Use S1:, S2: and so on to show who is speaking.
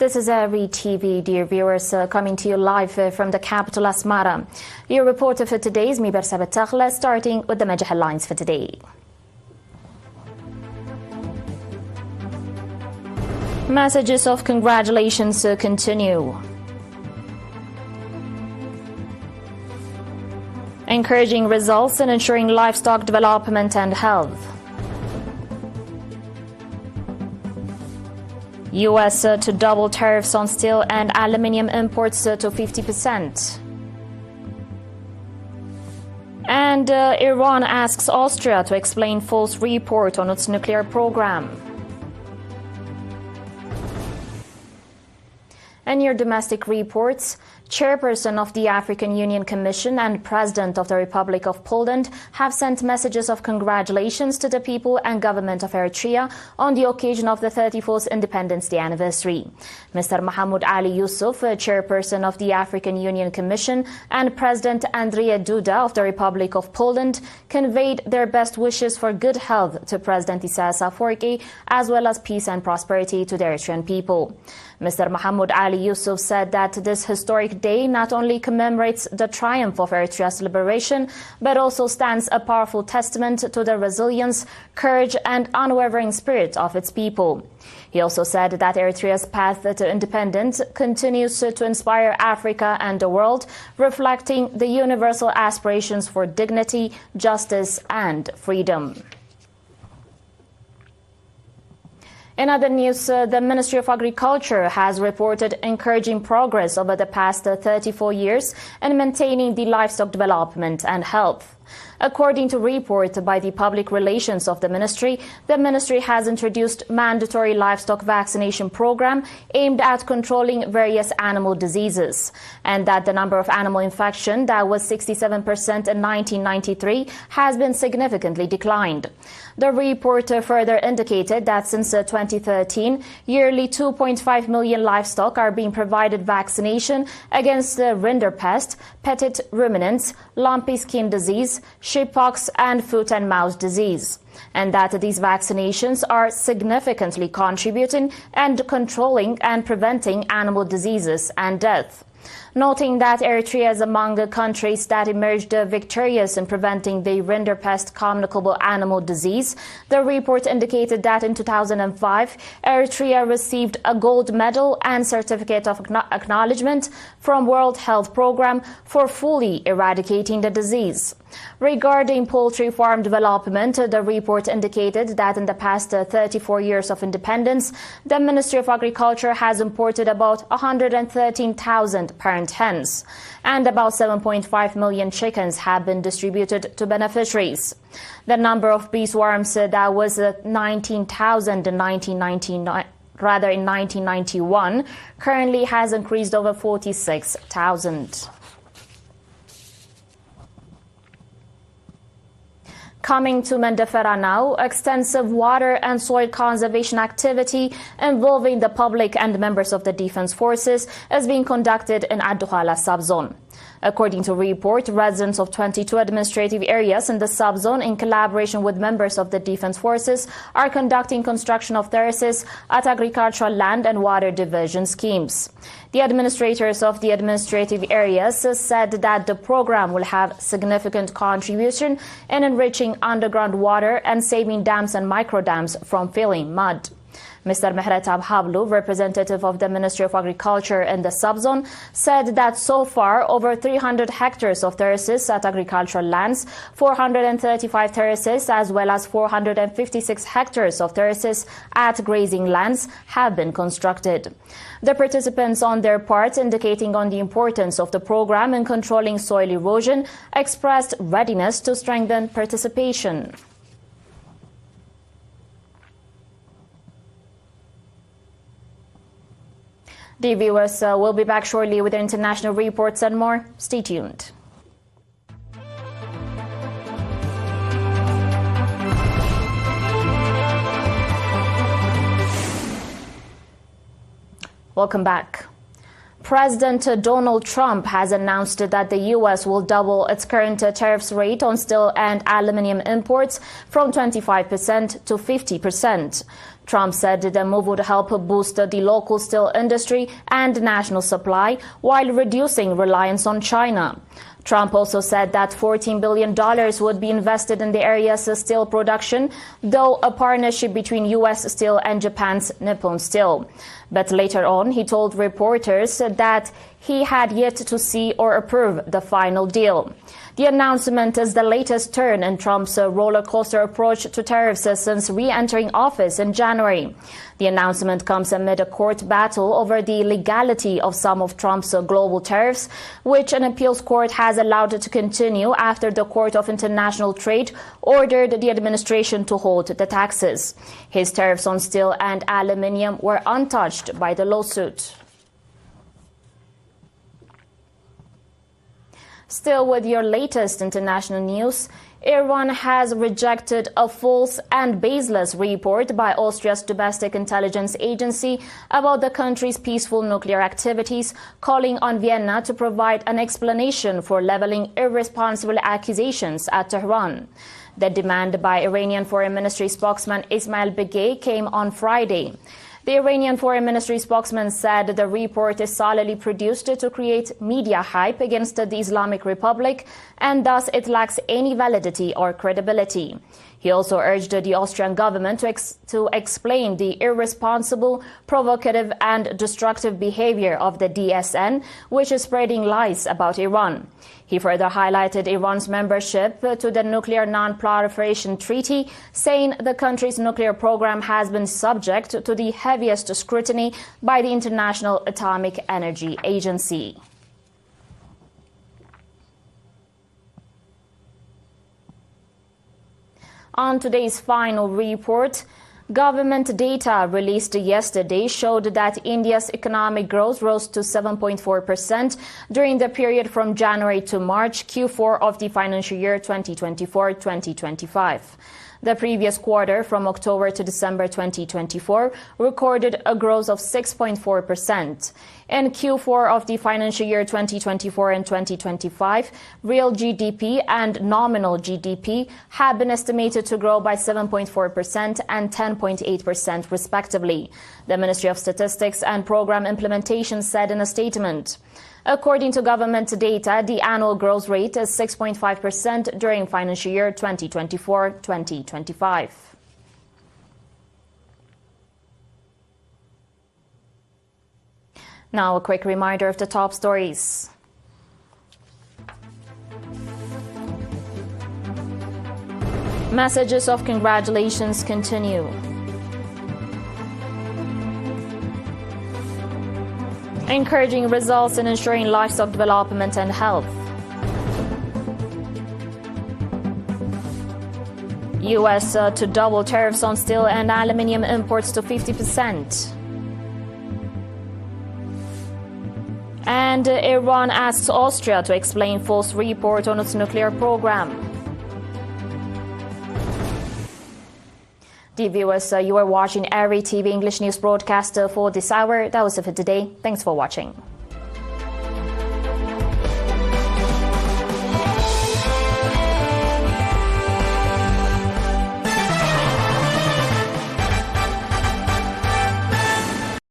S1: This is ERi-TV, dear viewers, coming to you live from the capital Asmara. Your reporter for today is Miber Sabat, starting with the major headlines for today. Messages of congratulations continue. Encouraging results in ensuring livestock development and health. U.S. To double tariffs on steel and aluminium imports to 50%. And Iran asks Austria to explain false report on its nuclear program. And your domestic reports. Chairperson of the African Union Commission and President of the Republic of Poland have sent messages of congratulations to the people and government of Eritrea on the occasion of the 34th Independence Day anniversary. Mr. Mahmoud Ali Yusuf, Chairperson of the African Union Commission, and President Andrzej Duda of the Republic of Poland conveyed their best wishes for good health to President Isaias Afwerki, as well as peace and prosperity to the Eritrean people. Mr. Mahmoud Ali Yusuf said that this historic day not only commemorates the triumph of Eritrea's liberation, but also stands a powerful testament to the resilience, courage, and unwavering spirit of its people. He also said that Eritrea's path to independence continues to inspire Africa and the world, reflecting the universal aspirations for dignity, justice, and freedom. In other news, the Ministry of Agriculture has reported encouraging progress over the past 34 years in maintaining the livestock development and health. According to a report by the Public Relations of the Ministry has introduced mandatory livestock vaccination program aimed at controlling various animal diseases, and that the number of animal infection that was 67% in 1993 has been significantly declined. The report further indicated that since 2013, yearly 2.5 million livestock are being provided vaccination against the rinderpest, petit ruminants, lumpy skin disease, sheeppox, and foot and mouth disease, and that these vaccinations are significantly contributing and controlling and preventing animal diseases and death. Noting that Eritrea is among the countries that emerged victorious in preventing the rinderpest communicable animal disease, the report indicated that in 2005, Eritrea received a gold medal and certificate of acknowledgement from World Health Programme for fully eradicating the disease. Regarding poultry farm development, the report indicated that in the past 34 years of independence, the Ministry of Agriculture has imported about 113,000 parent hens, and about 7.5 million chickens have been distributed to beneficiaries. The number of bee swarms that was 19,000 in 1991 currently has increased over 46,000. Coming to Mendefera now, extensive water and soil conservation activity involving the public and members of the defense forces is being conducted in Ad-Duhala subzone. According to a report, residents of 22 administrative areas in the subzone, in collaboration with members of the defense forces, are conducting construction of terraces at agricultural land and water division schemes. The administrators of the administrative areas said that the program will have significant contribution in enriching underground water and saving dams and microdams from filling mud. Mr. Mehret Abhablu, representative of the Ministry of Agriculture in the subzone, said that so far over 300 hectares of terraces at agricultural lands, 435 terraces as well as 456 hectares of terraces at grazing lands have been constructed. The participants on their part, indicating on the importance of the program in controlling soil erosion, expressed readiness to strengthen participation. The viewers will be back shortly with international reports and more. Stay tuned. Welcome back. President Donald Trump has announced that the U.S. will double its current tariffs rate on steel and aluminium imports from 25% to 50%. Trump said the move would help boost the local steel industry and national supply while reducing reliance on China. Trump also said that $14 billion would be invested in the area's steel production, though a partnership between U.S. Steel and Japan's Nippon Steel. But later on, he told reporters that he had yet to see or approve the final deal. The announcement is the latest turn in Trump's roller coaster approach to tariffs since re-entering office in January. The announcement comes amid a court battle over the legality of some of Trump's global tariffs, which an appeals court has allowed to continue after the Court of International Trade ordered the administration to hold the taxes. His tariffs on steel and aluminium were untouched by the lawsuit. Still with your latest international news, Iran has rejected a false and baseless report by Austria's domestic intelligence agency about the country's peaceful nuclear activities, calling on Vienna to provide an explanation for leveling irresponsible accusations at Tehran. The demand by Iranian Foreign Ministry spokesman Ismail Begay came on Friday. The Iranian Foreign Ministry spokesman said the report is solely produced to create media hype against the Islamic Republic, and thus it lacks any validity or credibility. He also urged the Austrian government to explain the irresponsible, provocative and destructive behavior of the DSN, which is spreading lies about Iran. He further highlighted Iran's membership to the Nuclear Non-Proliferation Treaty, saying the country's nuclear program has been subject to the heaviest scrutiny by the International Atomic Energy Agency. On today's final report, government data released yesterday showed that India's economic growth rose to 7.4% during the period from January to March, Q4 of the financial year 2024-2025. The previous quarter, from October to December 2024, recorded a growth of 6.4%. In Q4 of the financial year 2024 and 2025, real GDP and nominal GDP have been estimated to grow by 7.4% and 10.8% respectively, the Ministry of Statistics and Program Implementation said in a statement. According to government data, the annual growth rate is 6.5% during financial year 2024-2025. Now a quick reminder of the top stories. Messages of congratulations continue. Encouraging results in ensuring livestock development and health. U.S. To double tariffs on steel and aluminium imports to 50%. And Iran asks Austria to explain false report on its nuclear program. Dear viewers, you are watching ERi-TV English news broadcast for this hour. That was it for today. Thanks for watching.